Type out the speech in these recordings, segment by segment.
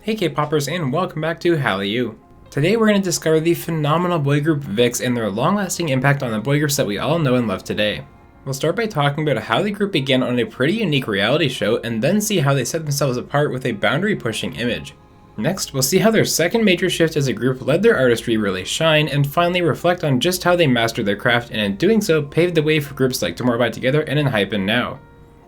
Hey K-popers, and welcome back to Hallyu. Today we're going to discover the phenomenal boy group VIXX and their long-lasting impact on the boy groups that we all know and love today. We'll start by talking about how the group began on a pretty unique reality show, and then see how they set themselves apart with a boundary-pushing image. Next, we'll see how their second major shift as a group led their artistry really shine, and finally reflect on just how they mastered their craft, and in doing so paved the way for groups like Tomorrow by Together and ENHYPEN now.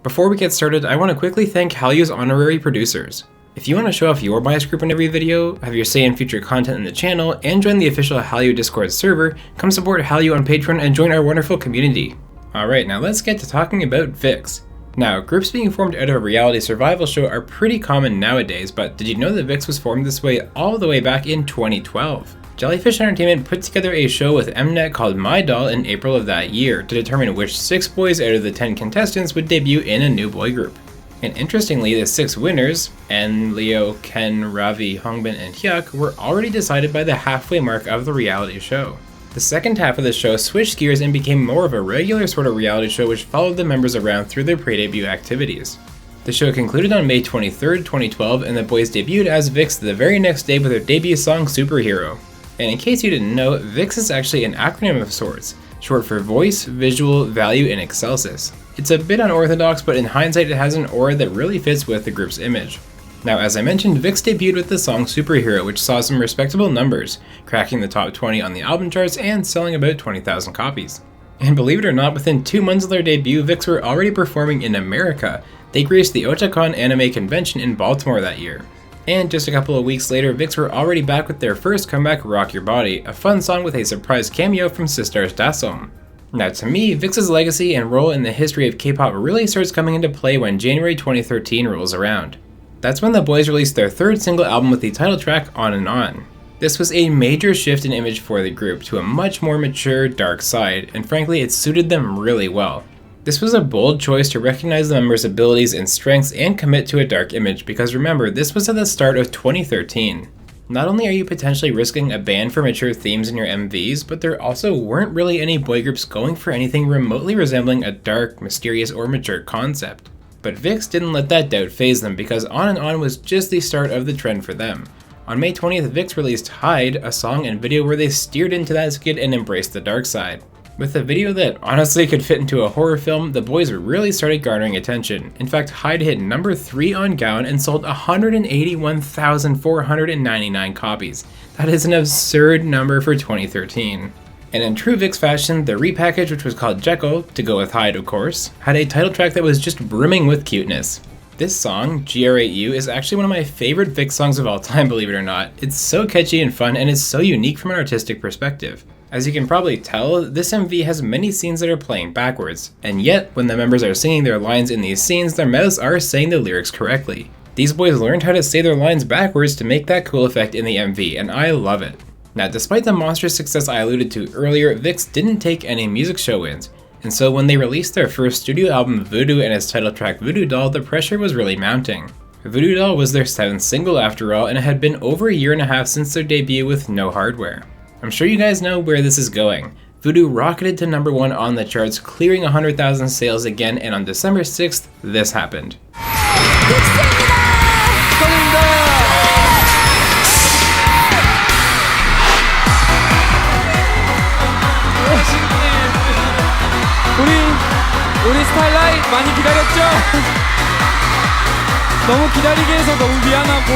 Before we get started, I want to quickly thank Hallyu's honorary producers. If you want to show off your bias group in every video, have your say in future content in the channel, and join the official Hallyu Discord server, come support Hallyu on Patreon and join our wonderful community. Alright, now let's get to talking about VIXX. Now, groups being formed out of a reality survival show are pretty common nowadays, but did you know that VIXX was formed this way all the way back in 2012? Jellyfish Entertainment put together a show with Mnet called My Doll in April of that year to determine which 6 boys out of the 10 contestants would debut in a new boy group. And interestingly, the 6 winners, En, Leo, Ken, Ravi, Hongbin, and Hyuk, were already decided by the halfway mark of the reality show. The second half of the show switched gears and became more of a regular sort of reality show which followed the members around through their pre-debut activities. The show concluded on May 23rd, 2012, and the boys debuted as VIXX the very next day with their debut song Superhero. And in case you didn't know, VIXX is actually an acronym of sorts, short for Voice, Visual, Value, and Excelsis. It's a bit unorthodox, but in hindsight it has an aura that really fits with the group's image. Now, as I mentioned, VIXX debuted with the song Superhero, which saw some respectable numbers, cracking the top 20 on the album charts and selling about 20,000 copies. And believe it or not, within 2 months of their debut, VIXX were already performing in America. They graced the Otakon anime convention in Baltimore that year. And just a couple of weeks later, VIXX were already back with their first comeback, Rock Your Body, a fun song with a surprise cameo from Sisters Dasom. Now to me, VIXX's legacy and role in the history of K-pop really starts coming into play when January 2013 rolls around. That's when the boys released their third single album with the title track On and On. This was a major shift in image for the group to a much more mature, dark side, and frankly it suited them really well. This was a bold choice to recognize the members' abilities and strengths and commit to a dark image, because remember, this was at the start of 2013. Not only are you potentially risking a ban for mature themes in your MVs, but there also weren't really any boy groups going for anything remotely resembling a dark, mysterious, or mature concept. But VIXX didn't let that doubt faze them, because On and On was just the start of the trend for them. On May 20th, VIXX released Hide, a song and video where they steered into that skid and embraced the dark side. With a video that honestly could fit into a horror film, the boys really started garnering attention. In fact, Hide hit number 3 on Gaon and sold 181,499 copies. That is an absurd number for 2013. And in true VIXX fashion, the repackage, which was called Jekyll, to go with Hide of course, had a title track that was just brimming with cuteness. This song, GR8U, is actually one of my favorite VIXX songs of all time, believe it or not. It's so catchy and fun, and it's so unique from an artistic perspective. As you can probably tell, this MV has many scenes that are playing backwards, and yet, when the members are singing their lines in these scenes, their mouths are saying the lyrics correctly. These boys learned how to say their lines backwards to make that cool effect in the MV, and I love it. Now, despite the monstrous success I alluded to earlier, VIXX didn't take any music show wins, and so when they released their first studio album Voodoo and its title track Voodoo Doll, the pressure was really mounting. Voodoo Doll was their 7th single after all, and it had been over a year and a half since their debut with no hardware. I'm sure you guys know where this is going. Voodoo rocketed to number 1 on the charts, clearing 100,000 sales again, and on December 6th, this happened. 우리 스타일라이트 많이 기다렸죠? 너무 기다리게 해서 너무 미안하고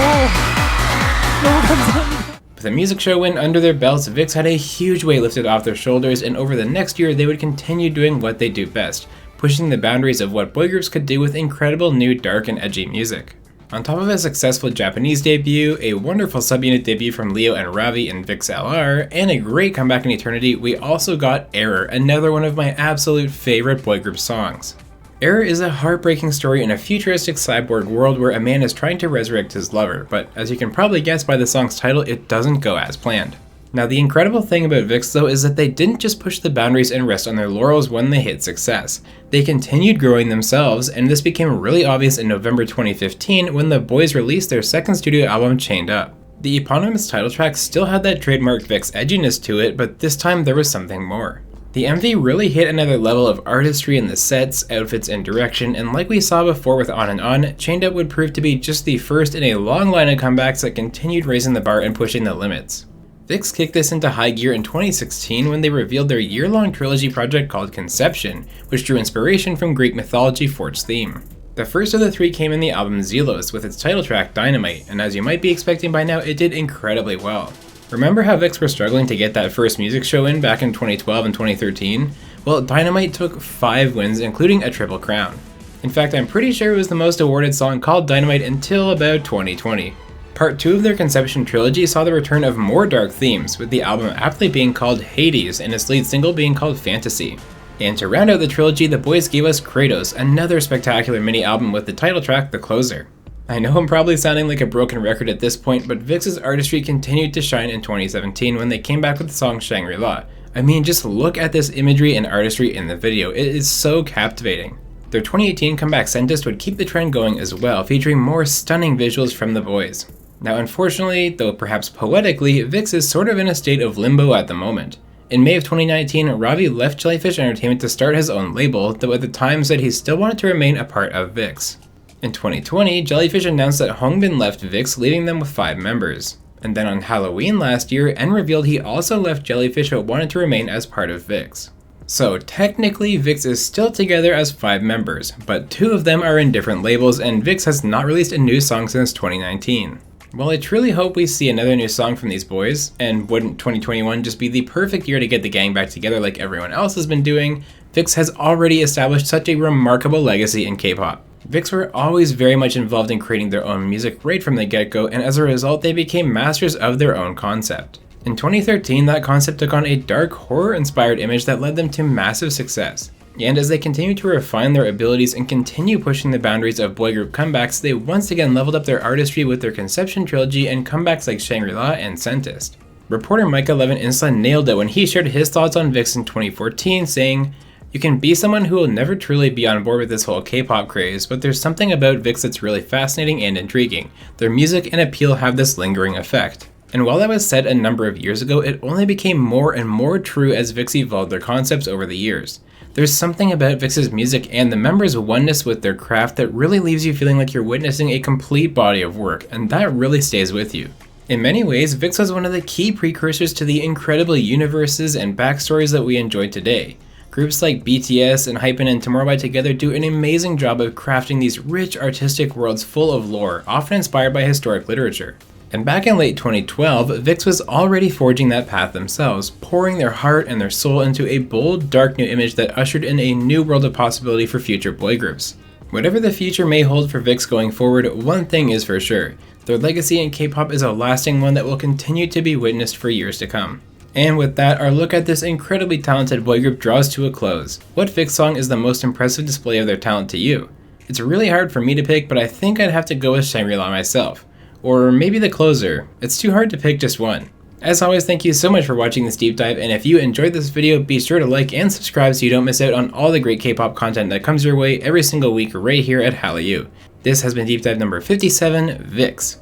너무 감사합니다. With a music show win under their belts, VIXX had a huge weight lifted off their shoulders, and over the next year they would continue doing what they do best, pushing the boundaries of what boy groups could do with incredible new dark and edgy music. On top of a successful Japanese debut, a wonderful subunit debut from Leo and Ravi in VIXX LR, and a great comeback in Eternity, we also got Error, another one of my absolute favorite boy group songs. Error is a heartbreaking story in a futuristic cyborg world where a man is trying to resurrect his lover, but as you can probably guess by the song's title, it doesn't go as planned. Now, the incredible thing about VIXX though is that they didn't just push the boundaries and rest on their laurels when they hit success. They continued growing themselves, and this became really obvious in November 2015 when the boys released their second studio album, Chained Up. The eponymous title track still had that trademark VIXX edginess to it, but this time there was something more. The MV really hit another level of artistry in the sets, outfits, and direction, and like we saw before with On and On, Chained Up would prove to be just the first in a long line of comebacks that continued raising the bar and pushing the limits. VIXX kicked this into high gear in 2016 when they revealed their year-long trilogy project called Conception, which drew inspiration from Greek mythology for its theme. The first of the three came in the album Zelos with its title track Dynamite, and as you might be expecting by now, it did incredibly well. Remember how VIXX were struggling to get that first music show in back in 2012 and 2013? Well, Dynamite took 5 wins, including a Triple Crown. In fact, I'm pretty sure it was the most awarded song called Dynamite until about 2020. Part 2 of their Conception trilogy saw the return of more dark themes, with the album aptly being called Hades and its lead single being called Fantasy. And to round out the trilogy, the boys gave us Kratos, another spectacular mini-album with the title track The Closer. I know I'm probably sounding like a broken record at this point, but VIXX's artistry continued to shine in 2017 when they came back with the song Shangri-La. I mean, just look at this imagery and artistry in the video, it is so captivating. Their 2018 comeback Centist would keep the trend going as well, featuring more stunning visuals from the boys. Now unfortunately, though perhaps poetically, VIXX is sort of in a state of limbo at the moment. In May of 2019, Ravi left Jellyfish Entertainment to start his own label, though at the time said he still wanted to remain a part of VIXX. In 2020, Jellyfish announced that Hongbin left VIXX, leaving them with 5 members. And then on Halloween last year, En revealed he also left Jellyfish but wanted to remain as part of VIXX. So technically, VIXX is still together as 5 members, but 2 of them are in different labels and VIXX has not released a new song since 2019. Well, I truly hope we see another new song from these boys, and wouldn't 2021 just be the perfect year to get the gang back together like everyone else has been doing? VIXX has already established such a remarkable legacy in K-pop. VIXX were always very much involved in creating their own music right from the get-go, and as a result they became masters of their own concept. In 2013, that concept took on a dark, horror-inspired image that led them to massive success. And as they continue to refine their abilities and continue pushing the boundaries of boy group comebacks, they once again leveled up their artistry with their Conception trilogy and comebacks like Shangri-La and Centist. Reporter Micah Levin Insla nailed it when he shared his thoughts on VIXX in 2014, saying, "You can be someone who will never truly be on board with this whole K-pop craze, but there's something about VIXX that's really fascinating and intriguing. Their music and appeal have this lingering effect." And while that was said a number of years ago, it only became more and more true as VIXX evolved their concepts over the years. There's something about VIXX's music and the members' oneness with their craft that really leaves you feeling like you're witnessing a complete body of work, and that really stays with you. In many ways, VIXX was one of the key precursors to the incredible universes and backstories that we enjoy today. Groups like BTS and Hypen and Tomorrow by Together do an amazing job of crafting these rich artistic worlds full of lore, often inspired by historic literature. And back in late 2012, VIXX was already forging that path themselves, pouring their heart and their soul into a bold, dark new image that ushered in a new world of possibility for future boy groups. Whatever the future may hold for VIXX going forward, one thing is for sure: their legacy in K-pop is a lasting one that will continue to be witnessed for years to come. And with that, our look at this incredibly talented boy group draws to a close. What VIXX song is the most impressive display of their talent to you? It's really hard for me to pick, but I think I'd have to go with Shangri-La myself. Or maybe The Closer. It's too hard to pick just one. As always, thank you so much for watching this deep dive, and if you enjoyed this video, be sure to like and subscribe so you don't miss out on all the great K-pop content that comes your way every single week right here at Hallyu. This has been deep dive number 57, VIXX.